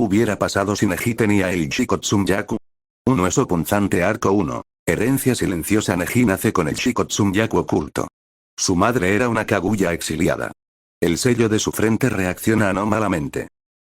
hubiera pasado si Neji tenía el Shikotsumyaku? Un hueso punzante arco 1. Herencia silenciosa. Neji nace con el Shikotsumyaku oculto. Su madre era una Kaguya exiliada. El sello de su frente reacciona anómalamente.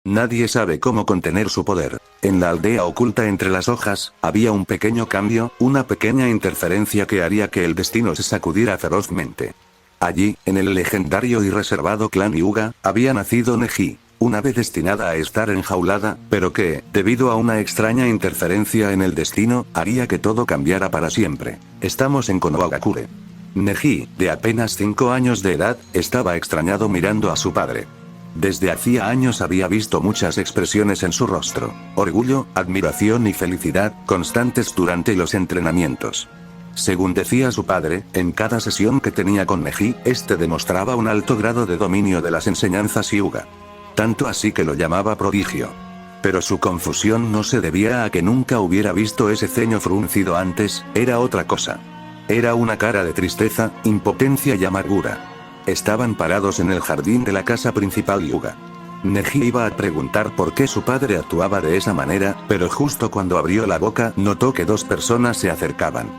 Nadie sabe cómo contener su poder. En la aldea oculta entre las hojas, había un pequeño cambio, una pequeña interferencia que haría que el destino se sacudiera ferozmente. Allí, en el legendario y reservado clan Hyuga, había nacido Neji, una ave destinada a estar enjaulada, pero que, debido a una extraña interferencia en el destino, haría que todo cambiara para siempre. Estamos en Konohagakure. Neji, de apenas 5 años de edad, estaba extrañado mirando a su padre. Desde hacía años había visto muchas expresiones en su rostro: orgullo, admiración y felicidad, constantes durante los entrenamientos. Según decía su padre, en cada sesión que tenía con Neji, este demostraba un alto grado de dominio de las enseñanzas Hyuga. Tanto así que lo llamaba prodigio. Pero su confusión no se debía a que nunca hubiera visto ese ceño fruncido antes, era otra cosa. Era una cara de tristeza, impotencia y amargura. Estaban parados en el jardín de la casa principal Hyuga. Neji iba a preguntar por qué su padre actuaba de esa manera, pero justo cuando abrió la boca, notó que 2 personas se acercaban.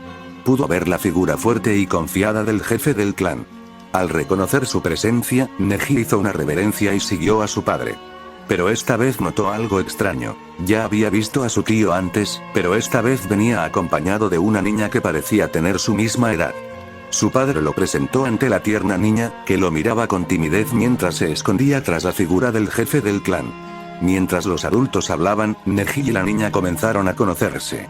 Pudo ver la figura fuerte y confiada del jefe del clan. Al reconocer su presencia, Neji hizo una reverencia y siguió a su padre. Pero esta vez notó algo extraño. Ya había visto a su tío antes, pero esta vez venía acompañado de una niña que parecía tener su misma edad. Su padre lo presentó ante la tierna niña, que lo miraba con timidez mientras se escondía tras la figura del jefe del clan. Mientras los adultos hablaban, Neji y la niña comenzaron a conocerse.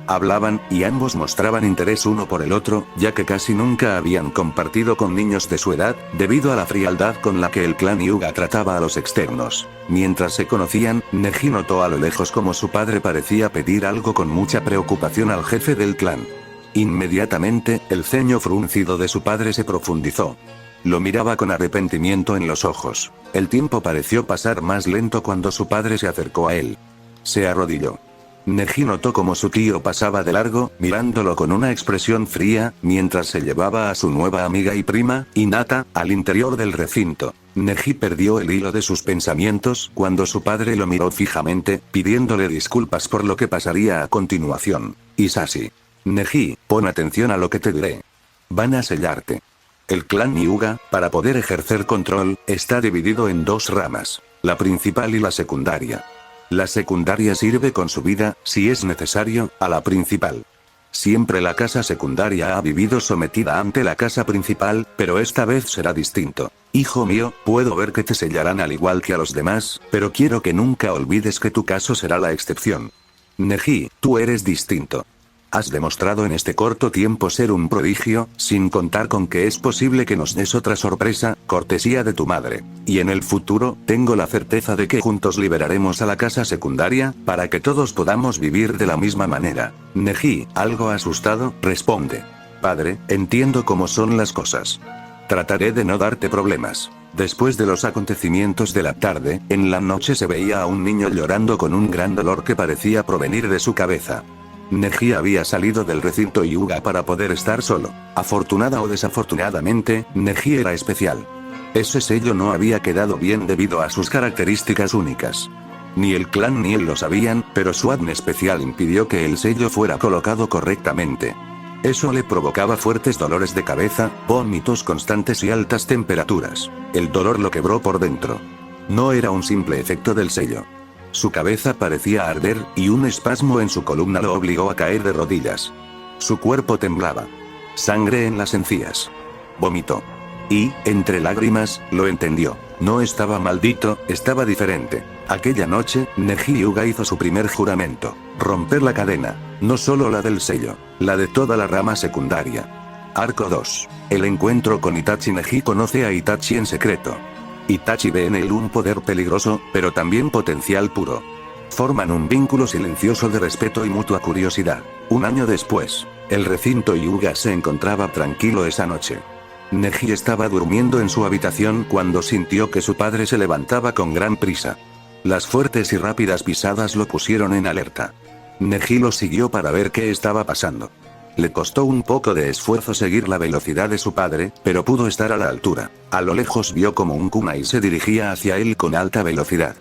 Hablaban, y ambos mostraban interés uno por el otro, ya que casi nunca habían compartido con niños de su edad, debido a la frialdad con la que el clan Hyuga trataba a los externos. Mientras se conocían, Neji notó a lo lejos como su padre parecía pedir algo con mucha preocupación al jefe del clan. Inmediatamente, el ceño fruncido de su padre se profundizó. Lo miraba con arrepentimiento en los ojos. El tiempo pareció pasar más lento cuando su padre se acercó a él. Se arrodilló. Neji notó como su tío pasaba de largo, mirándolo con una expresión fría, mientras se llevaba a su nueva amiga y prima, Hinata, al interior del recinto. Neji perdió el hilo de sus pensamientos cuando su padre lo miró fijamente, pidiéndole disculpas por lo que pasaría a continuación. Isashi. Neji, pon atención a lo que te diré. Van a sellarte. El clan Hyuga, para poder ejercer control, está dividido en 2 ramas, la principal y la secundaria. La secundaria sirve con su vida, si es necesario, a la principal. Siempre la casa secundaria ha vivido sometida ante la casa principal, pero esta vez será distinto. Hijo mío, puedo ver que te sellarán al igual que a los demás, pero quiero que nunca olvides que tu caso será la excepción. Neji, tú eres distinto. Has demostrado en este corto tiempo ser un prodigio, sin contar con que es posible que nos des otra sorpresa, cortesía de tu madre. Y en el futuro, tengo la certeza de que juntos liberaremos a la casa secundaria, para que todos podamos vivir de la misma manera. Neji, algo asustado, responde. Padre, entiendo cómo son las cosas. Trataré de no darte problemas. Después de los acontecimientos de la tarde, en la noche se veía a un niño llorando con un gran dolor que parecía provenir de su cabeza. Neji había salido del recinto Hyuga para poder estar solo. Afortunada o desafortunadamente, Neji era especial. Ese sello no había quedado bien debido a sus características únicas. Ni el clan ni él lo sabían, pero su ADN especial impidió que el sello fuera colocado correctamente. Eso le provocaba fuertes dolores de cabeza, vómitos constantes y altas temperaturas. El dolor lo quebró por dentro. No era un simple efecto del sello. Su cabeza parecía arder, y un espasmo en su columna lo obligó a caer de rodillas. Su cuerpo temblaba. Sangre en las encías. Vomitó. Y, entre lágrimas, lo entendió. No estaba maldito, estaba diferente. Aquella noche, Neji Hyuga hizo su primer juramento. Romper la cadena. No solo la del sello, la de toda la rama secundaria. Arco 2. El encuentro con Itachi. Neji conoce a Itachi en secreto. Itachi ve en él un poder peligroso, pero también potencial puro. Forman un vínculo silencioso de respeto y mutua curiosidad. Un año después, el recinto Hyuga se encontraba tranquilo esa noche. Neji estaba durmiendo en su habitación cuando sintió que su padre se levantaba con gran prisa. Las fuertes y rápidas pisadas lo pusieron en alerta. Neji lo siguió para ver qué estaba pasando. Le costó un poco de esfuerzo seguir la velocidad de su padre, pero pudo estar a la altura. A lo lejos vio como un kunai se dirigía hacia él con alta velocidad.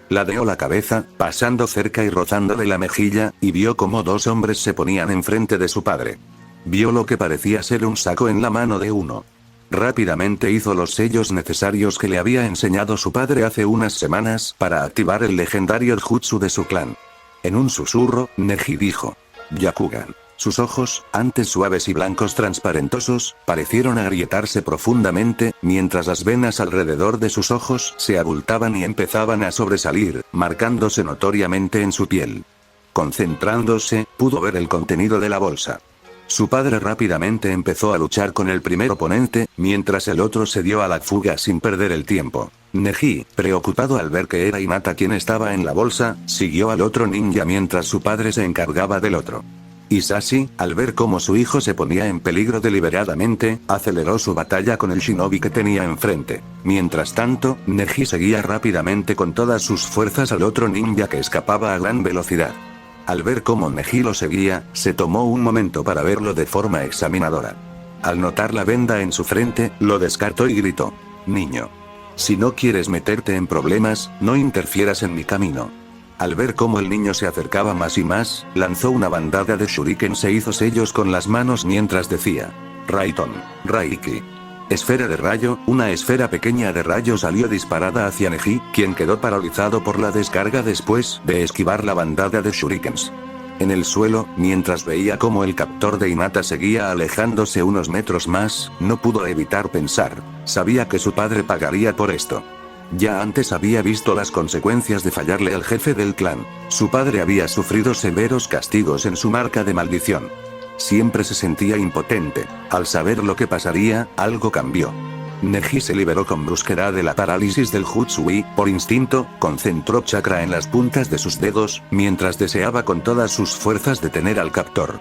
Ladeó la cabeza, pasando cerca y rozándole la mejilla, y vio cómo dos hombres se ponían enfrente de su padre. Vio lo que parecía ser un saco en la mano de uno. Rápidamente hizo los sellos necesarios que le había enseñado su padre hace unas semanas para activar el legendario jutsu de su clan. En un susurro, Neji dijo: Byakugan. Sus ojos, antes suaves y blancos transparentosos, parecieron agrietarse profundamente, mientras las venas alrededor de sus ojos se abultaban y empezaban a sobresalir, marcándose notoriamente en su piel. Concentrándose, pudo ver el contenido de la bolsa. Su padre rápidamente empezó a luchar con el primer oponente, mientras el otro se dio a la fuga sin perder el tiempo. Neji, preocupado al ver que era Hinata quien estaba en la bolsa, siguió al otro ninja mientras su padre se encargaba del otro. Hisashi, al ver cómo su hijo se ponía en peligro deliberadamente, aceleró su batalla con el shinobi que tenía enfrente. Mientras tanto, Neji seguía rápidamente con todas sus fuerzas al otro ninja que escapaba a gran velocidad. Al ver cómo Neji lo seguía, se tomó un momento para verlo de forma examinadora. Al notar la venda en su frente, lo descartó y gritó: Niño. Si no quieres meterte en problemas, no interfieras en mi camino. Al ver cómo el niño se acercaba más y más, lanzó una bandada de shurikens e hizo sellos con las manos mientras decía: Raiton, Raiki. Esfera de rayo, una esfera pequeña de rayo salió disparada hacia Neji, quien quedó paralizado por la descarga después de esquivar la bandada de shurikens. En el suelo, mientras veía cómo el captor de Hinata seguía alejándose unos metros más, no pudo evitar pensar: sabía que su padre pagaría por esto. Ya antes había visto las consecuencias de fallarle al jefe del clan. Su padre había sufrido severos castigos en su marca de maldición. Siempre se sentía impotente. Al saber lo que pasaría, algo cambió. Neji se liberó con brusquedad de la parálisis del jutsu y, por instinto, concentró chakra en las puntas de sus dedos, mientras deseaba con todas sus fuerzas detener al captor.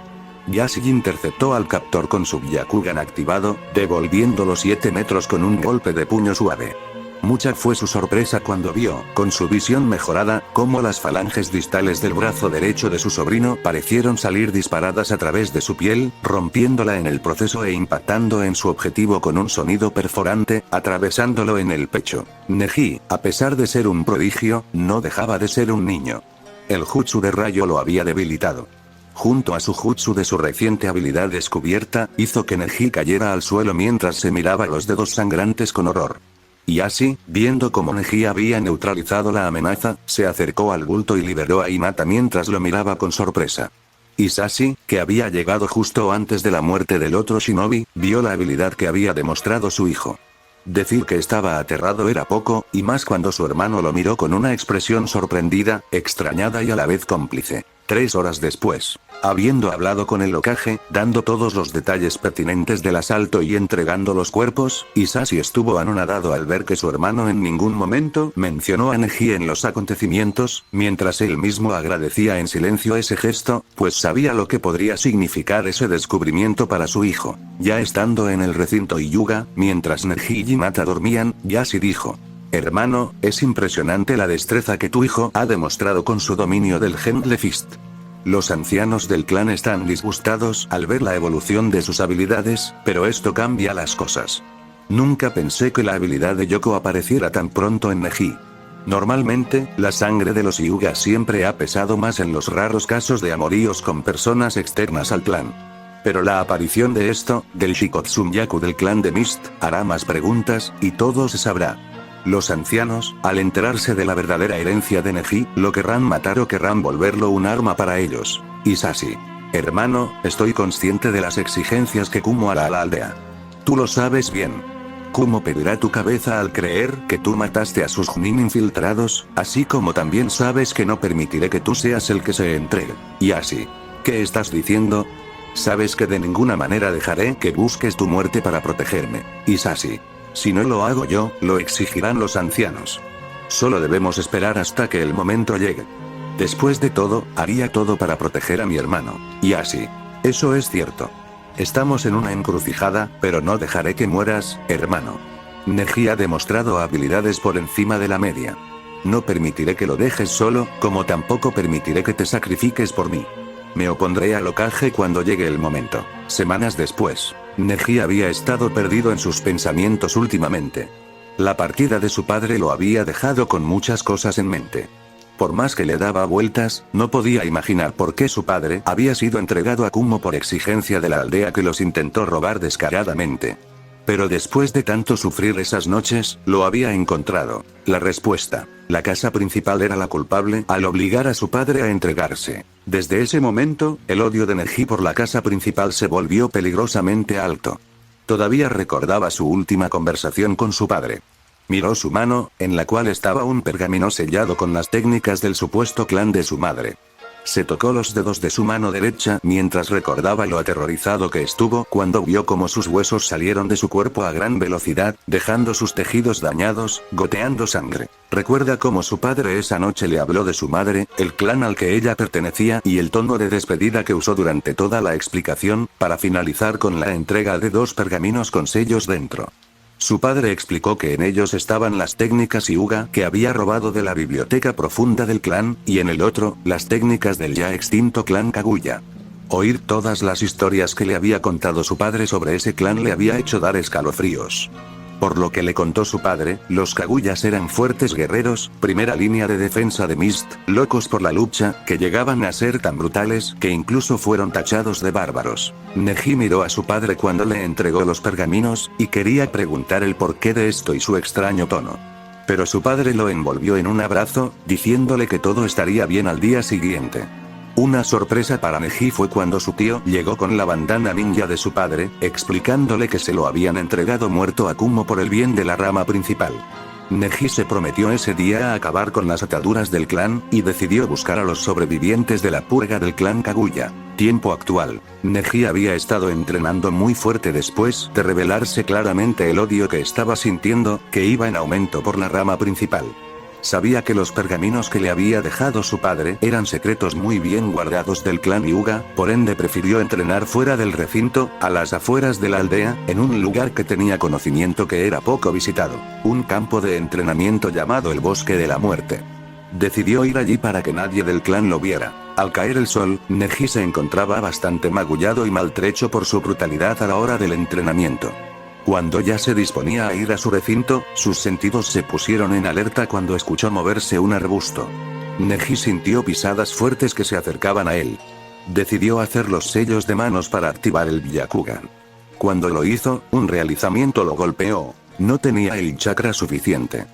Yashi interceptó al captor con su Byakugan activado, devolviéndolo 7 metros con un golpe de puño suave. Mucha fue su sorpresa cuando vio, con su visión mejorada, cómo las falanges distales del brazo derecho de su sobrino parecieron salir disparadas a través de su piel, rompiéndola en el proceso e impactando en su objetivo con un sonido perforante, atravesándolo en el pecho. Neji, a pesar de ser un prodigio, no dejaba de ser un niño. El jutsu de rayo lo había debilitado. Junto a su jutsu de su reciente habilidad descubierta, hizo que Neji cayera al suelo mientras se miraba los dedos sangrantes con horror. Y así, viendo cómo Neji había neutralizado la amenaza, se acercó al bulto y liberó a Hinata mientras lo miraba con sorpresa. Hisashi, que había llegado justo antes de la muerte del otro shinobi, vio la habilidad que había demostrado su hijo. Decir que estaba aterrado era poco, y más cuando su hermano lo miró con una expresión sorprendida, extrañada y a la vez cómplice. 3 horas después, habiendo hablado con el Hokage, dando todos los detalles pertinentes del asalto y entregando los cuerpos, Hisashi estuvo anonadado al ver que su hermano en ningún momento mencionó a Neji en los acontecimientos, mientras él mismo agradecía en silencio ese gesto, pues sabía lo que podría significar ese descubrimiento para su hijo. Ya estando en el recinto Hyuga, mientras Neji y Hinata dormían, Yashi dijo: Hermano, es impresionante la destreza que tu hijo ha demostrado con su dominio del Gendle Fist. Los ancianos del clan están disgustados al ver la evolución de sus habilidades, pero esto cambia las cosas. Nunca pensé que la habilidad de Yoko apareciera tan pronto en Neji. Normalmente, la sangre de los Hyuga siempre ha pesado más en los raros casos de amoríos con personas externas al clan. Pero la aparición de esto, del Shikotsumyaku del clan de Mist, hará más preguntas, y todo se sabrá. Los ancianos, al enterarse de la verdadera herencia de Neji, lo querrán matar o querrán volverlo un arma para ellos. Hisashi. Hermano, estoy consciente de las exigencias que Kumo hará a la aldea. Tú lo sabes bien. Kumo pedirá tu cabeza al creer que tú mataste a sus Chunin infiltrados, así como también sabes que no permitiré que tú seas el que se entregue. Y así. ¿Qué estás diciendo? Sabes que de ninguna manera dejaré que busques tu muerte para protegerme. Hisashi. Si no lo hago yo, lo exigirán los ancianos. Solo debemos esperar hasta que el momento llegue. Después de todo, haría todo para proteger a mi hermano. Y así. Eso es cierto. Estamos en una encrucijada, pero no dejaré que mueras, hermano. Neji ha demostrado habilidades por encima de la media. No permitiré que lo dejes solo, como tampoco permitiré que te sacrifiques por mí. Me opondré al Hokage cuando llegue el momento. Semanas después, Neji había estado perdido en sus pensamientos últimamente. La partida de su padre lo había dejado con muchas cosas en mente. Por más que le daba vueltas, no podía imaginar por qué su padre había sido entregado a Kumo por exigencia de la aldea que los intentó robar descaradamente. Pero después de tanto sufrir esas noches, lo había encontrado. La respuesta. La casa principal era la culpable al obligar a su padre a entregarse. Desde ese momento, el odio de Neji por la casa principal se volvió peligrosamente alto. Todavía recordaba su última conversación con su padre. Miró su mano, en la cual estaba un pergamino sellado con las técnicas del supuesto clan de su madre. Se tocó los dedos de su mano derecha mientras recordaba lo aterrorizado que estuvo cuando vio cómo sus huesos salieron de su cuerpo a gran velocidad, dejando sus tejidos dañados, goteando sangre. Recuerda cómo su padre esa noche le habló de su madre, el clan al que ella pertenecía y el tono de despedida que usó durante toda la explicación, para finalizar con la entrega de 2 pergaminos con sellos dentro. Su padre explicó que en ellos estaban las técnicas Hyuga que había robado de la biblioteca profunda del clan, y en el otro, las técnicas del ya extinto clan Kaguya. Oír todas las historias que le había contado su padre sobre ese clan le había hecho dar escalofríos. Por lo que le contó su padre, los Kaguyas eran fuertes guerreros, primera línea de defensa de Mist, locos por la lucha, que llegaban a ser tan brutales que incluso fueron tachados de bárbaros. Neji miró a su padre cuando le entregó los pergaminos, y quería preguntar el porqué de esto y su extraño tono. Pero su padre lo envolvió en un abrazo, diciéndole que todo estaría bien al día siguiente. Una sorpresa para Neji fue cuando su tío llegó con la bandana ninja de su padre, explicándole que se lo habían entregado muerto a Kumo por el bien de la rama principal. Neji se prometió ese día a acabar con las ataduras del clan, y decidió buscar a los sobrevivientes de la purga del clan Kaguya. Tiempo actual. Neji había estado entrenando muy fuerte después de revelarse claramente el odio que estaba sintiendo, que iba en aumento por la rama principal. Sabía que los pergaminos que le había dejado su padre eran secretos muy bien guardados del clan Hyuga, por ende prefirió entrenar fuera del recinto, a las afueras de la aldea, en un lugar que tenía conocimiento que era poco visitado, un campo de entrenamiento llamado el Bosque de la Muerte. Decidió ir allí para que nadie del clan lo viera. Al caer el sol, Neji se encontraba bastante magullado y maltrecho por su brutalidad a la hora del entrenamiento. Cuando ya se disponía a ir a su recinto, sus sentidos se pusieron en alerta cuando escuchó moverse un arbusto. Neji sintió pisadas fuertes que se acercaban a él. Decidió hacer los sellos de manos para activar el Byakugan. Cuando lo hizo, un realizamiento lo golpeó. No tenía el chakra suficiente.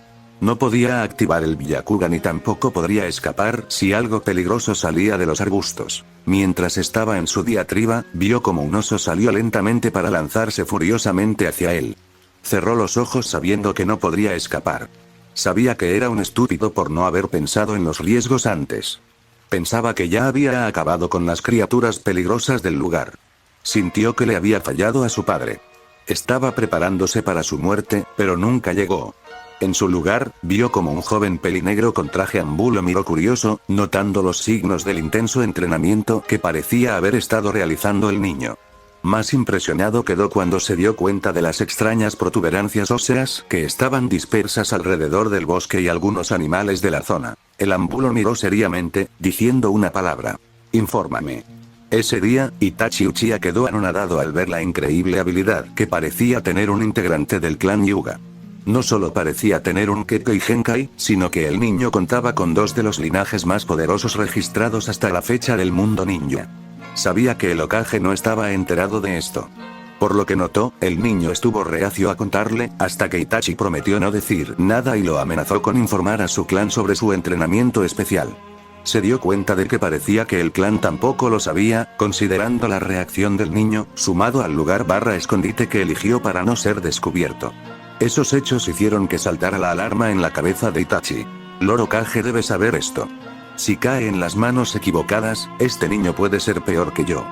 No podía activar el Byakugan y tampoco podría escapar si algo peligroso salía de los arbustos. Mientras estaba en su diatriba, vio como un oso salió lentamente para lanzarse furiosamente hacia él. Cerró los ojos sabiendo que no podría escapar. Sabía que era un estúpido por no haber pensado en los riesgos antes. Pensaba que ya había acabado con las criaturas peligrosas del lugar. Sintió que le había fallado a su padre. Estaba preparándose para su muerte, pero nunca llegó. En su lugar, vio como un joven pelinegro con traje ambú lo miró curioso, notando los signos del intenso entrenamiento que parecía haber estado realizando el niño. Más impresionado quedó cuando se dio cuenta de las extrañas protuberancias óseas que estaban dispersas alrededor del bosque y algunos animales de la zona. El ambú lo miró seriamente, diciendo una palabra. Infórmame. Ese día, Itachi Uchiha quedó anonadado al ver la increíble habilidad que parecía tener un integrante del clan Hyuga. No solo parecía tener un Kekkei Genkai, sino que el niño contaba con 2 de los linajes más poderosos registrados hasta la fecha del mundo ninja. Sabía que el Hokage no estaba enterado de esto. Por lo que notó, el niño estuvo reacio a contarle, hasta que Itachi prometió no decir nada y lo amenazó con informar a su clan sobre su entrenamiento especial. Se dio cuenta de que parecía que el clan tampoco lo sabía, considerando la reacción del niño, sumado al lugar escondite que eligió para no ser descubierto. Esos hechos hicieron que saltara la alarma en la cabeza de Itachi. Lord Hokage debe saber esto. Si cae en las manos equivocadas, este niño puede ser peor que yo.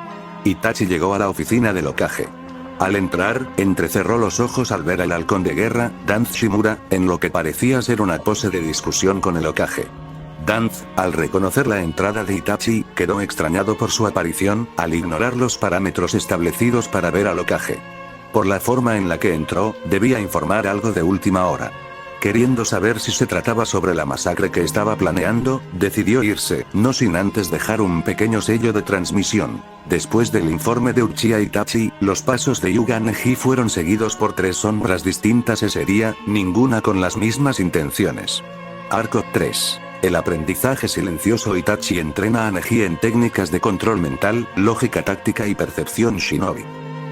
Itachi llegó a la oficina del Hokage. Al entrar, entrecerró los ojos al ver al halcón de guerra, Danzo Shimura, en lo que parecía ser una pose de discusión con el Hokage. Danzo, al reconocer la entrada de Itachi, quedó extrañado por su aparición, al ignorar los parámetros establecidos para ver al Hokage. Por la forma en la que entró, debía informar algo de última hora. Queriendo saber si se trataba sobre la masacre que estaba planeando, decidió irse, no sin antes dejar un pequeño sello de transmisión. Después del informe de Uchiha Itachi, los pasos de Hyuga Neji fueron seguidos por 3 sombras distintas ese día, ninguna con las mismas intenciones. Arco 3. El aprendizaje silencioso. Itachi entrena a Neji en técnicas de control mental, lógica táctica y percepción shinobi.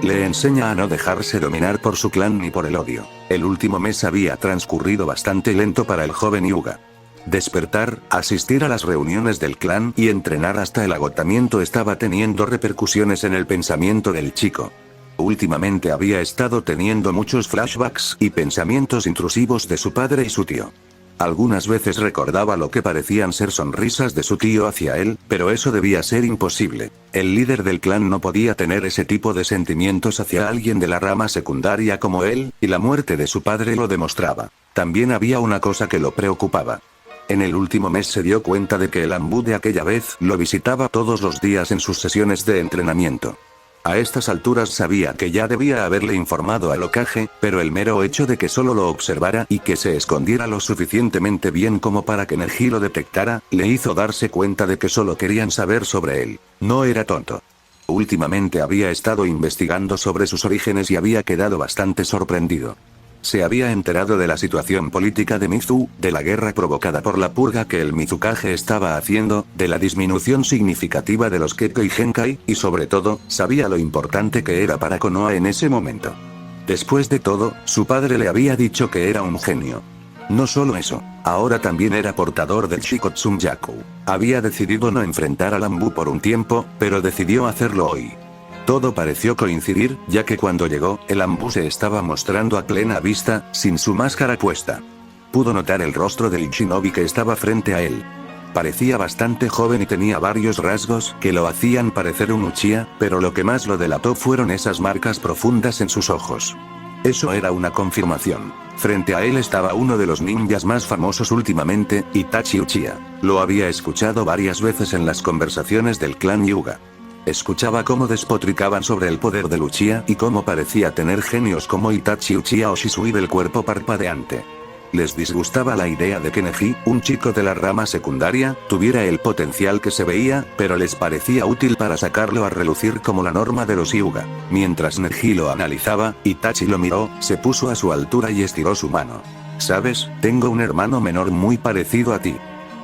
Le enseña a no dejarse dominar por su clan ni por el odio. El último mes había transcurrido bastante lento para el joven Hyuga. Despertar, asistir a las reuniones del clan y entrenar hasta el agotamiento estaba teniendo repercusiones en el pensamiento del chico. Últimamente había estado teniendo muchos flashbacks y pensamientos intrusivos de su padre y su tío. Algunas veces recordaba lo que parecían ser sonrisas de su tío hacia él, pero eso debía ser imposible. El líder del clan no podía tener ese tipo de sentimientos hacia alguien de la rama secundaria como él, y la muerte de su padre lo demostraba. También había una cosa que lo preocupaba. En el último mes se dio cuenta de que el Anbu de aquella vez lo visitaba todos los días en sus sesiones de entrenamiento. A estas alturas sabía que ya debía haberle informado al Hokage, pero el mero hecho de que solo lo observara y que se escondiera lo suficientemente bien como para que Neji lo detectara, le hizo darse cuenta de que solo querían saber sobre él. No era tonto. Últimamente había estado investigando sobre sus orígenes y había quedado bastante sorprendido. Se había enterado de la situación política de Mizu, de la guerra provocada por la purga que el Mizukage estaba haciendo, de la disminución significativa de los Kekko y Genkai, y sobre todo, sabía lo importante que era para Konoha en ese momento. Después de todo, su padre le había dicho que era un genio. No solo eso, ahora también era portador del Shikotsumyaku. Había decidido no enfrentar al Anbu por un tiempo, pero decidió hacerlo hoy. Todo pareció coincidir, ya que cuando llegó, el Anbu se estaba mostrando a plena vista, sin su máscara puesta. Pudo notar el rostro del shinobi que estaba frente a él. Parecía bastante joven y tenía varios rasgos que lo hacían parecer un Uchiha, pero lo que más lo delató fueron esas marcas profundas en sus ojos. Eso era una confirmación. Frente a él estaba uno de los ninjas más famosos últimamente, Itachi Uchiha. Lo había escuchado varias veces en las conversaciones del clan Hyuga. Escuchaba cómo despotricaban sobre el poder del Uchiha y cómo parecía tener genios como Itachi Uchiha o Shisui del cuerpo parpadeante. Les disgustaba la idea de que Neji, un chico de la rama secundaria, tuviera el potencial que se veía, pero les parecía útil para sacarlo a relucir como la norma de los Hyuga. Mientras Neji lo analizaba, Itachi lo miró, se puso a su altura y estiró su mano. ¿Sabes? Tengo un hermano menor muy parecido a ti.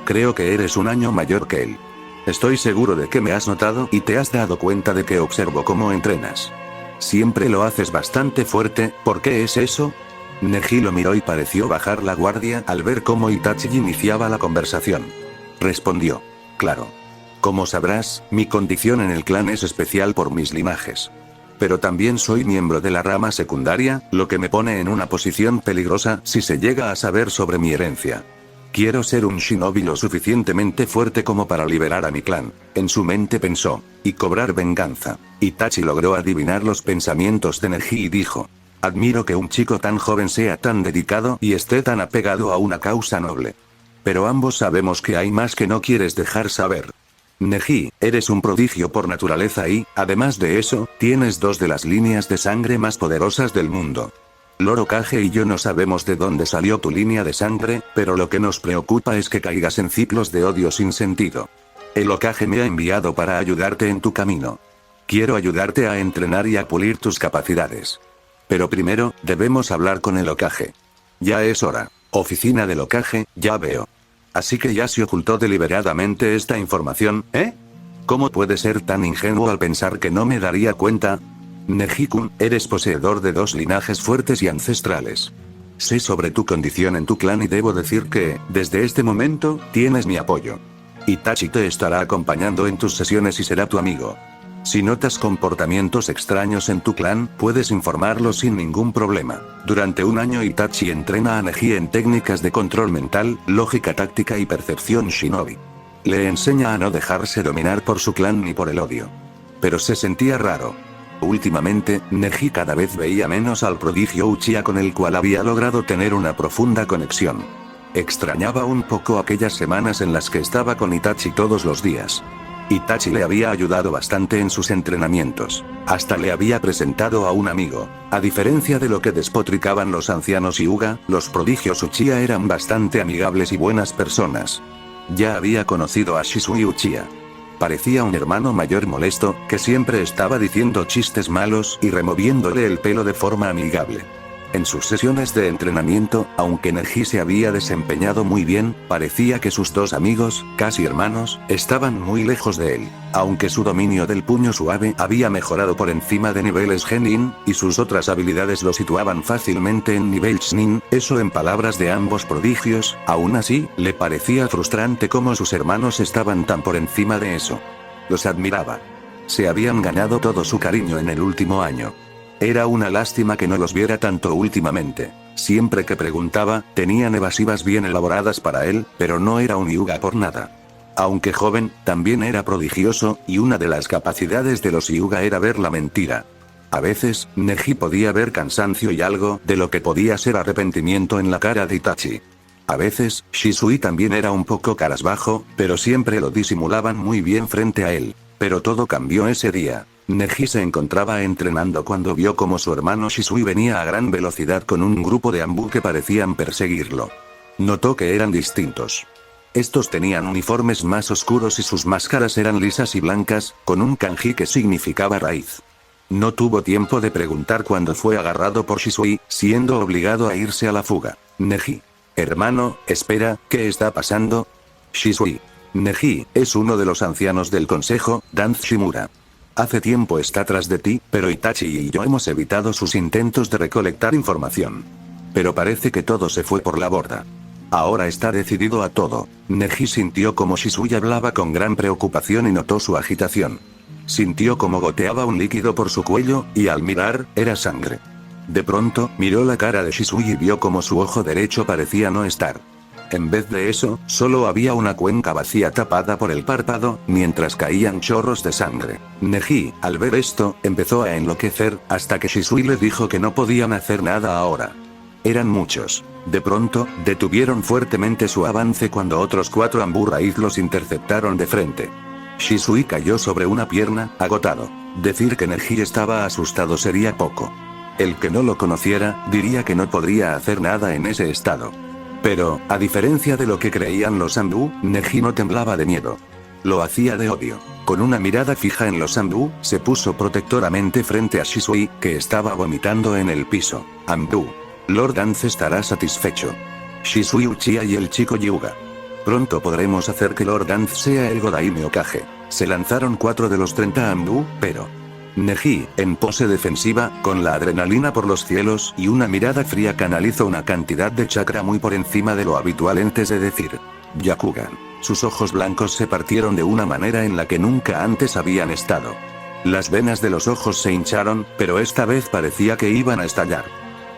Creo que eres un año mayor que él. Estoy seguro de que me has notado y te has dado cuenta de que observo cómo entrenas. Siempre lo haces bastante fuerte, ¿por qué es eso? Neji lo miró y pareció bajar la guardia al ver cómo Itachi iniciaba la conversación. Respondió. Claro. Como sabrás, mi condición en el clan es especial por mis linajes. Pero también soy miembro de la rama secundaria, lo que me pone en una posición peligrosa si se llega a saber sobre mi herencia. Quiero ser un shinobi lo suficientemente fuerte como para liberar a mi clan, en su mente pensó, y cobrar venganza. Itachi logró adivinar los pensamientos de Neji y dijo. Admiro que un chico tan joven sea tan dedicado y esté tan apegado a una causa noble. Pero ambos sabemos que hay más que no quieres dejar saber. Neji, eres un prodigio por naturaleza y, además de eso, tienes dos de las líneas de sangre más poderosas del mundo. Lord Hokage y yo no sabemos de dónde salió tu línea de sangre, pero lo que nos preocupa es que caigas en ciclos de odio sin sentido. El Hokage me ha enviado para ayudarte en tu camino. Quiero ayudarte a entrenar y a pulir tus capacidades. Pero primero, debemos hablar con el Hokage. Ya es hora. Oficina del Hokage, ya veo. Así que ya se ocultó deliberadamente esta información, ¿eh? ¿Cómo puede ser tan ingenuo al pensar que no me daría cuenta? Neji-kun, eres poseedor de dos linajes fuertes y ancestrales. Sé sobre tu condición en tu clan y debo decir que, desde este momento, tienes mi apoyo. Itachi te estará acompañando en tus sesiones y será tu amigo. Si notas comportamientos extraños en tu clan, puedes informarlo sin ningún problema. Durante un año Itachi entrena a Neji en técnicas de control mental, lógica táctica y percepción shinobi. Le enseña a no dejarse dominar por su clan ni por el odio. Pero se sentía raro. Últimamente, Neji cada vez veía menos al prodigio Uchiha con el cual había logrado tener una profunda conexión. Extrañaba un poco aquellas semanas en las que estaba con Itachi todos los días. Itachi le había ayudado bastante en sus entrenamientos. Hasta le había presentado a un amigo. A diferencia de lo que despotricaban los ancianos Hyuga, los prodigios Uchiha eran bastante amigables y buenas personas. Ya había conocido a Shisui Uchiha. Parecía un hermano mayor molesto, que siempre estaba diciendo chistes malos y removiéndole el pelo de forma amigable. En sus sesiones de entrenamiento, aunque Neji se había desempeñado muy bien, parecía que sus dos amigos, casi hermanos, estaban muy lejos de él. Aunque su dominio del puño suave había mejorado por encima de niveles Genin, y sus otras habilidades lo situaban fácilmente en nivel Chunin, eso en palabras de ambos prodigios, aún así, le parecía frustrante cómo sus hermanos estaban tan por encima de eso. Los admiraba. Se habían ganado todo su cariño en el último año. Era una lástima que no los viera tanto últimamente. Siempre que preguntaba, tenían evasivas bien elaboradas para él, pero no era un Hyuga por nada. Aunque joven, también era prodigioso, y una de las capacidades de los Hyuga era ver la mentira. A veces, Neji podía ver cansancio y algo de lo que podía ser arrepentimiento en la cara de Itachi. A veces, Shisui también era un poco cabizbajo, pero siempre lo disimulaban muy bien frente a él. Pero todo cambió ese día. Neji se encontraba entrenando cuando vio como su hermano Shisui venía a gran velocidad con un grupo de Anbu que parecían perseguirlo. Notó que eran distintos. Estos tenían uniformes más oscuros y sus máscaras eran lisas y blancas, con un kanji que significaba raíz. No tuvo tiempo de preguntar cuando fue agarrado por Shisui, siendo obligado a irse a la fuga. Neji. Hermano, espera, ¿qué está pasando? Shisui. Neji, es uno de los ancianos del consejo, Danz Shimura. Hace tiempo está tras de ti, pero Itachi y yo hemos evitado sus intentos de recolectar información. Pero parece que todo se fue por la borda. Ahora está decidido a todo. Neji sintió como Shisui hablaba con gran preocupación y notó su agitación. Sintió como goteaba un líquido por su cuello, y al mirar, era sangre. De pronto, miró la cara de Shisui y vio como su ojo derecho parecía no estar. En vez de eso, solo había una cuenca vacía tapada por el párpado, mientras caían chorros de sangre. Neji, al ver esto, empezó a enloquecer, hasta que Shisui le dijo que no podían hacer nada ahora. Eran muchos. De pronto, detuvieron fuertemente su avance cuando otros 4 Anbu raíz los interceptaron de frente. Shisui cayó sobre una pierna, agotado. Decir que Neji estaba asustado sería poco. El que no lo conociera, diría que no podría hacer nada en ese estado. Pero, a diferencia de lo que creían los Anbu, Neji no temblaba de miedo. Lo hacía de odio. Con una mirada fija en los Anbu, se puso protectoramente frente a Shisui, que estaba vomitando en el piso. Anbu. Lord Danz estará satisfecho. Shisui Uchiha y el chico Hyuga. Pronto podremos hacer que Lord Danz sea el Godaime Hokage. Se lanzaron 4 de los 30 Anbu, pero... Neji, en pose defensiva, con la adrenalina por los cielos y una mirada fría canalizó una cantidad de chakra muy por encima de lo habitual antes de decir Yakugan. Sus ojos blancos se partieron de una manera en la que nunca antes habían estado. Las venas de los ojos se hincharon, pero esta vez parecía que iban a estallar.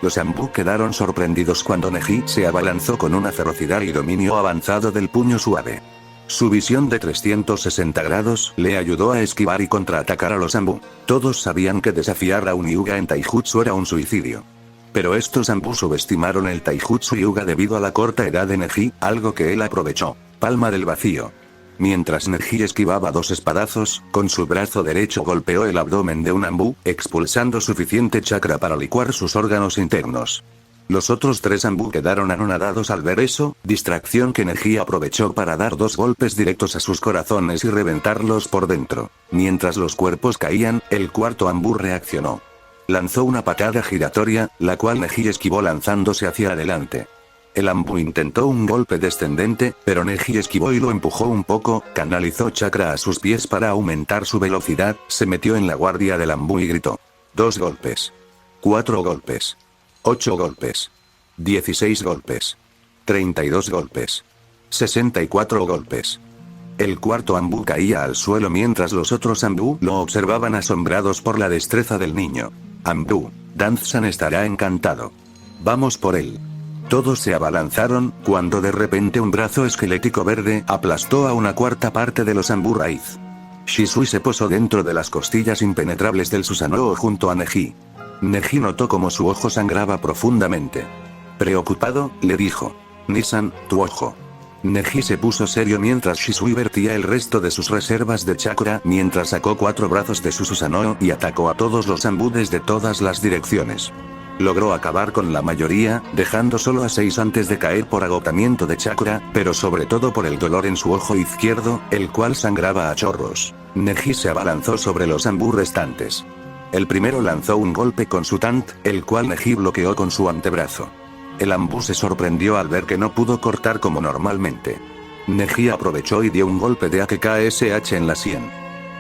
Los Anbu quedaron sorprendidos cuando Neji se abalanzó con una ferocidad y dominio avanzado del puño suave. Su visión de 360 grados le ayudó a esquivar y contraatacar a los Anbu. Todos sabían que desafiar a un Hyuga en Taijutsu era un suicidio. Pero estos Anbu subestimaron el Taijutsu Hyuga debido a la corta edad de Neji, algo que él aprovechó. Palma del vacío. Mientras Neji esquivaba 2 espadazos, con su brazo derecho golpeó el abdomen de un Anbu, expulsando suficiente chakra para licuar sus órganos internos. Los otros 3 Anbu quedaron anonadados al ver eso, distracción que Neji aprovechó para dar 2 golpes directos a sus corazones y reventarlos por dentro. Mientras los cuerpos caían, el cuarto Anbu reaccionó. Lanzó una patada giratoria, la cual Neji esquivó lanzándose hacia adelante. El Anbu intentó un golpe descendente, pero Neji esquivó y lo empujó un poco, canalizó chakra a sus pies para aumentar su velocidad, se metió en la guardia del Anbu y gritó. 2 golpes. 4 golpes. 8 golpes. 16 golpes. 32 golpes. 64 golpes. El cuarto Anbu caía al suelo mientras los otros Anbu lo observaban asombrados por la destreza del niño. Anbu, Danz-san estará encantado. Vamos por él. Todos se abalanzaron, cuando de repente un brazo esquelético verde aplastó a una cuarta parte de los Anbu raíz. Shisui se posó dentro de las costillas impenetrables del Susanoo junto a Neji. Neji notó como su ojo sangraba profundamente. Preocupado, le dijo. Nisan, tu ojo. Neji se puso serio mientras Shisui vertía el resto de sus reservas de chakra mientras sacó 4 brazos de su Susanoo y atacó a todos los Anbu desde todas las direcciones. Logró acabar con la mayoría, dejando solo a 6 antes de caer por agotamiento de chakra, pero sobre todo por el dolor en su ojo izquierdo, el cual sangraba a chorros. Neji se abalanzó sobre los Anbu restantes. El primero lanzó un golpe con su tant, el cual Neji bloqueó con su antebrazo. El Anbu se sorprendió al ver que no pudo cortar como normalmente. Neji aprovechó y dio un golpe de AKKSH en la sien.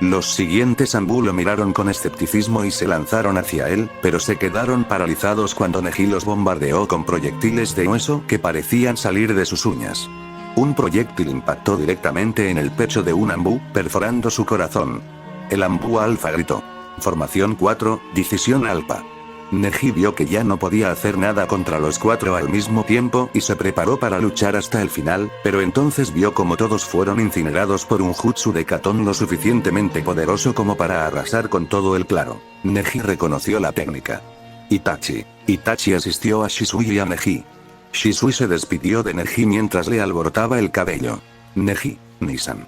Los siguientes Anbu lo miraron con escepticismo y se lanzaron hacia él, pero se quedaron paralizados cuando Neji los bombardeó con proyectiles de hueso que parecían salir de sus uñas. Un proyectil impactó directamente en el pecho de un Anbu, perforando su corazón. El Anbu alfa gritó. Formación 4, decisión alfa. Neji vio que ya no podía hacer nada contra los 4 al mismo tiempo y se preparó para luchar hasta el final, pero entonces vio como todos fueron incinerados por un jutsu de Katon lo suficientemente poderoso como para arrasar con todo el claro. Neji reconoció la técnica. Itachi. Itachi asistió a Shisui y a Neji. Shisui se despidió de Neji mientras le alborotaba el cabello. Neji, Nisan.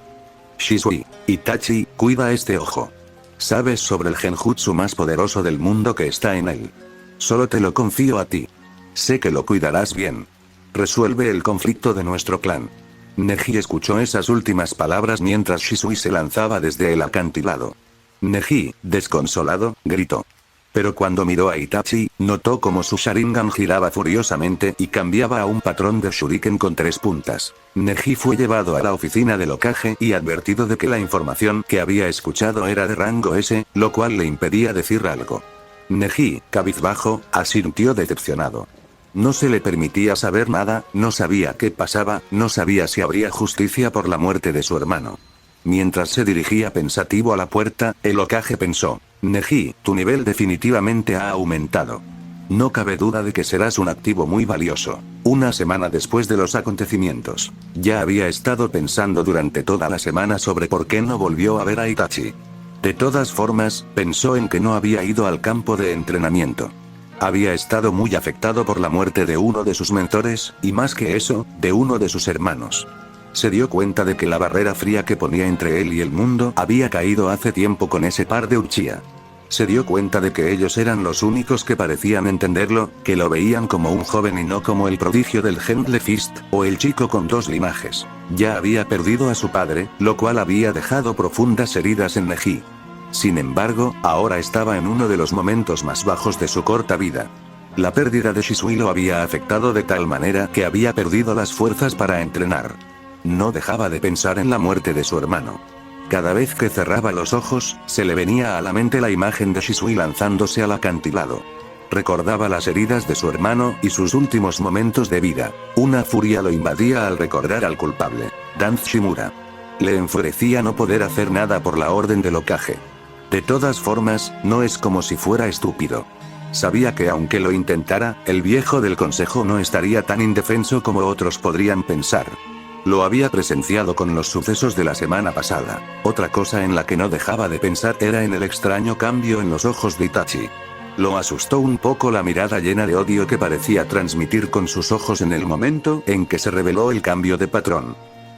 Shisui, Itachi, cuida este ojo. Sabes sobre el genjutsu más poderoso del mundo que está en él. Solo te lo confío a ti. Sé que lo cuidarás bien. Resuelve el conflicto de nuestro clan. Neji escuchó esas últimas palabras mientras Shisui se lanzaba desde el acantilado. Neji, desconsolado, gritó. Pero cuando miró a Itachi, notó como su Sharingan giraba furiosamente y cambiaba a un patrón de Shuriken con 3 puntas. Neji fue llevado a la oficina del Hokage y advertido de que la información que había escuchado era de rango S, lo cual le impedía decir algo. Neji, cabizbajo, asintió decepcionado. No se le permitía saber nada, no sabía qué pasaba, no sabía si habría justicia por la muerte de su hermano. Mientras se dirigía pensativo a la puerta, el Hokage pensó. Neji, tu nivel definitivamente ha aumentado. No cabe duda de que serás un activo muy valioso. Una semana después de los acontecimientos, ya había estado pensando durante toda la semana sobre por qué no volvió a ver a Itachi. De todas formas, pensó en que no había ido al campo de entrenamiento. Había estado muy afectado por la muerte de uno de sus mentores, y más que eso, de uno de sus hermanos. Se dio cuenta de que la barrera fría que ponía entre él y el mundo había caído hace tiempo con ese par de Uchiha. Se dio cuenta de que ellos eran los únicos que parecían entenderlo, que lo veían como un joven y no como el prodigio del Gentle Fist, o el chico con 2 linajes. Ya había perdido a su padre, lo cual había dejado profundas heridas en Neji. Sin embargo, ahora estaba en uno de los momentos más bajos de su corta vida. La pérdida de Shisui lo había afectado de tal manera que había perdido las fuerzas para entrenar. No dejaba de pensar en la muerte de su hermano. Cada vez que cerraba los ojos, se le venía a la mente la imagen de Shisui lanzándose al acantilado. Recordaba las heridas de su hermano y sus últimos momentos de vida. Una furia lo invadía al recordar al culpable, Danzo Shimura. Le enfurecía no poder hacer nada por la orden del Hokage. De todas formas, no es como si fuera estúpido. Sabía que aunque lo intentara, el viejo del consejo no estaría tan indefenso como otros podrían pensar. Lo había presenciado con los sucesos de la semana pasada. Otra cosa en la que no dejaba de pensar era en el extraño cambio en los ojos de Itachi. Lo asustó un poco la mirada llena de odio que parecía transmitir con sus ojos en el momento en que se reveló el cambio de patrón.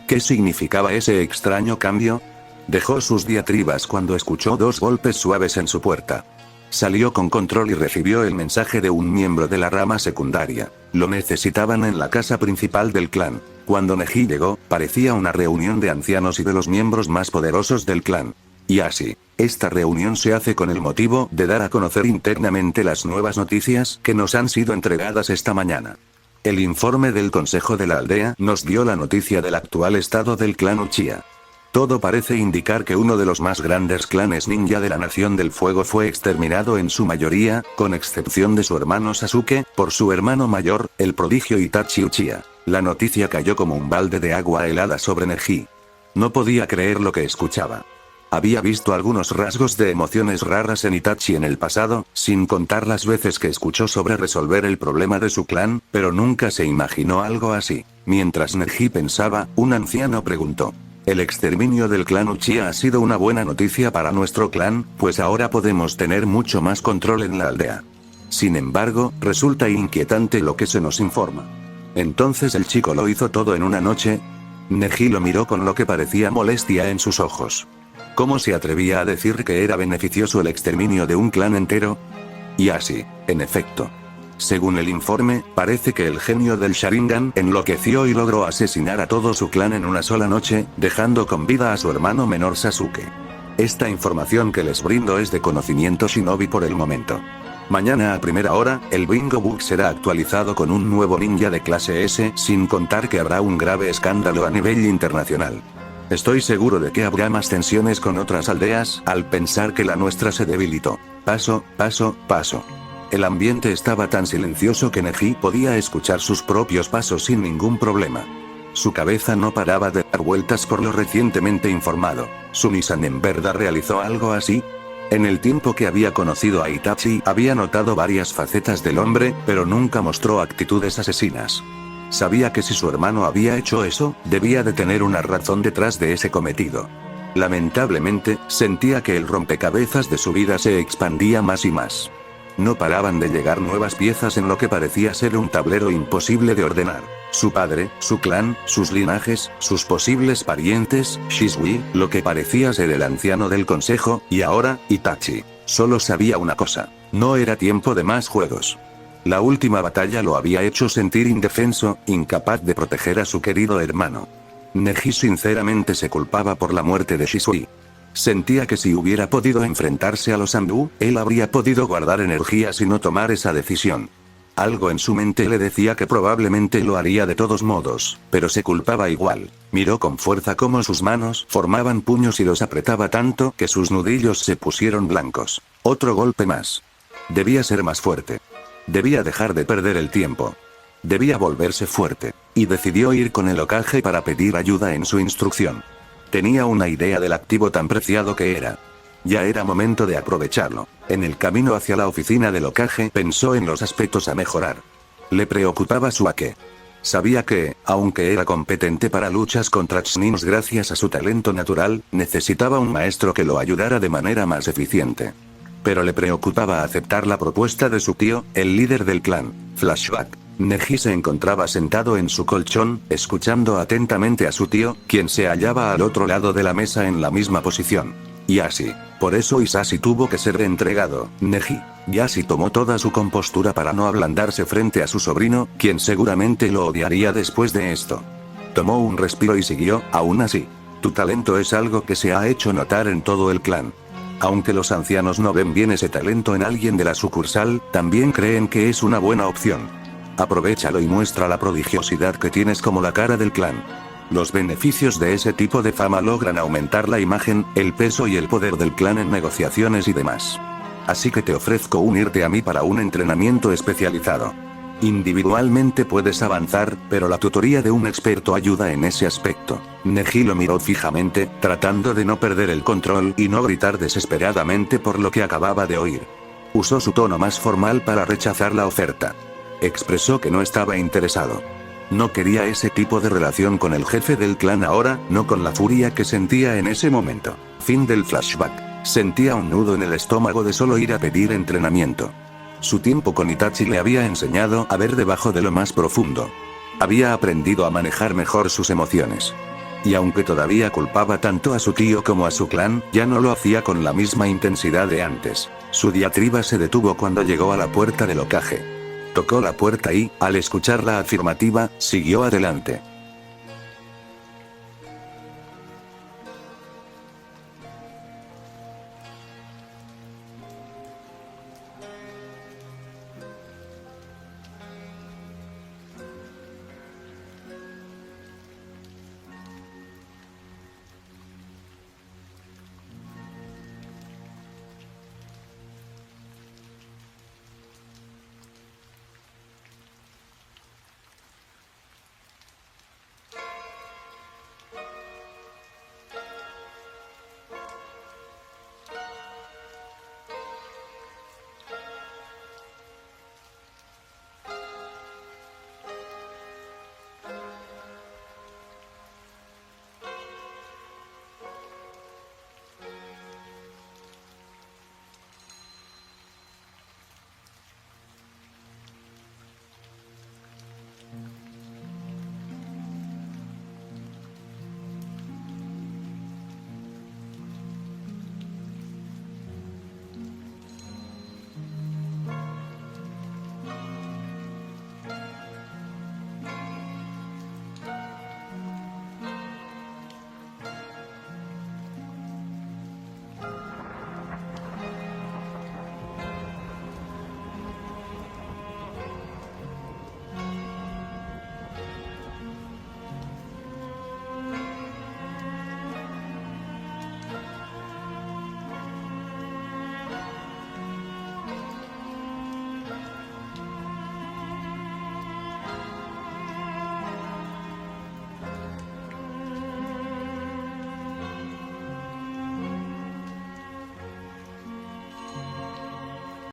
¿Qué significaba ese extraño cambio? Dejó sus diatribas cuando escuchó 2 golpes suaves en su puerta. Salió con control y recibió el mensaje de un miembro de la rama secundaria. Lo necesitaban en la casa principal del clan. Cuando Neji llegó, parecía una reunión de ancianos y de los miembros más poderosos del clan. Y así, esta reunión se hace con el motivo de dar a conocer internamente las nuevas noticias que nos han sido entregadas esta mañana. El informe del Consejo de la Aldea nos dio la noticia del actual estado del clan Uchiha. Todo parece indicar que uno de los más grandes clanes ninja de la Nación del Fuego fue exterminado en su mayoría, con excepción de su hermano Sasuke, por su hermano mayor, el prodigio Itachi Uchiha. La noticia cayó como un balde de agua helada sobre Neji. No podía creer lo que escuchaba. Había visto algunos rasgos de emociones raras en Itachi en el pasado, sin contar las veces que escuchó sobre resolver el problema de su clan, pero nunca se imaginó algo así. Mientras Neji pensaba, un anciano preguntó. El exterminio del clan Uchiha ha sido una buena noticia para nuestro clan, pues ahora podemos tener mucho más control en la aldea. Sin embargo, resulta inquietante lo que se nos informa. Entonces el chico lo hizo todo en una noche. Neji lo miró con lo que parecía molestia en sus ojos. ¿Cómo se atrevía a decir que era beneficioso el exterminio de un clan entero? Y así, en efecto. Según el informe, parece que el genio del Sharingan enloqueció y logró asesinar a todo su clan en una sola noche, dejando con vida a su hermano menor Sasuke. Esta información que les brindo es de conocimiento shinobi por el momento. Mañana a primera hora, el Bingo Book será actualizado con un nuevo ninja de clase S, sin contar que habrá un grave escándalo a nivel internacional. Estoy seguro de que habrá más tensiones con otras aldeas, al pensar que la nuestra se debilitó. Paso, paso, paso. El ambiente estaba tan silencioso que Neji podía escuchar sus propios pasos sin ningún problema. Su cabeza no paraba de dar vueltas por lo recientemente informado. ¿Sumi-san en verdad realizó algo así? En el tiempo que había conocido a Itachi, había notado varias facetas del hombre, pero nunca mostró actitudes asesinas. Sabía que si su hermano había hecho eso, debía de tener una razón detrás de ese cometido. Lamentablemente, sentía que el rompecabezas de su vida se expandía más y más. No paraban de llegar nuevas piezas en lo que parecía ser un tablero imposible de ordenar. Su padre, su clan, sus linajes, sus posibles parientes, Shisui, lo que parecía ser el anciano del consejo, y ahora, Itachi. Solo sabía una cosa: no era tiempo de más juegos. La última batalla lo había hecho sentir indefenso, incapaz de proteger a su querido hermano. Neji sinceramente se culpaba por la muerte de Shisui. Sentía que si hubiera podido enfrentarse a los Anbu, él habría podido guardar energías y no tomar esa decisión. Algo en su mente le decía que probablemente lo haría de todos modos, pero se culpaba igual. Miró con fuerza cómo sus manos formaban puños y los apretaba tanto que sus nudillos se pusieron blancos. Otro golpe más. Debía ser más fuerte. Debía dejar de perder el tiempo. Debía volverse fuerte. Y decidió ir con el Hokage para pedir ayuda en su instrucción. Tenía una idea del activo tan preciado que era. Ya era momento de aprovecharlo. En el camino hacia la oficina del Hokage pensó en los aspectos a mejorar. Le preocupaba su Ake. Sabía que, aunque era competente para luchas contra Chunins gracias a su talento natural, necesitaba un maestro que lo ayudara de manera más eficiente. Pero le preocupaba aceptar la propuesta de su tío, el líder del clan. Flashback. Neji se encontraba sentado en su colchón, escuchando atentamente a su tío, quien se hallaba al otro lado de la mesa en la misma posición. Yashi. Por eso Isashi tuvo que ser entregado. Neji. Yashi tomó toda su compostura para no ablandarse frente a su sobrino, quien seguramente lo odiaría después de esto. Tomó un respiro y siguió: aún así. Tu talento es algo que se ha hecho notar en todo el clan. Aunque los ancianos no ven bien ese talento en alguien de la sucursal, también creen que es una buena opción. Aprovéchalo y muestra la prodigiosidad que tienes como la cara del clan. Los beneficios de ese tipo de fama logran aumentar la imagen, el peso y el poder del clan en negociaciones y demás. Así que te ofrezco unirte a mí para un entrenamiento especializado. Individualmente puedes avanzar, pero la tutoría de un experto ayuda en ese aspecto. Neji lo miró fijamente, tratando de no perder el control y no gritar desesperadamente por lo que acababa de oír. Usó su tono más formal para rechazar la oferta. Expresó que no estaba interesado. No quería ese tipo de relación con el jefe del clan ahora, no con la furia que sentía en ese momento. Fin del flashback. Sentía un nudo en el estómago de solo ir a pedir entrenamiento. Su tiempo con Itachi le había enseñado a ver debajo de lo más profundo. Había aprendido a manejar mejor sus emociones. Y aunque todavía culpaba tanto a su tío como a su clan, ya no lo hacía con la misma intensidad de antes. Su diatriba se detuvo cuando llegó a la puerta del Hokage. Tocó la puerta y, al escuchar la afirmativa, siguió adelante.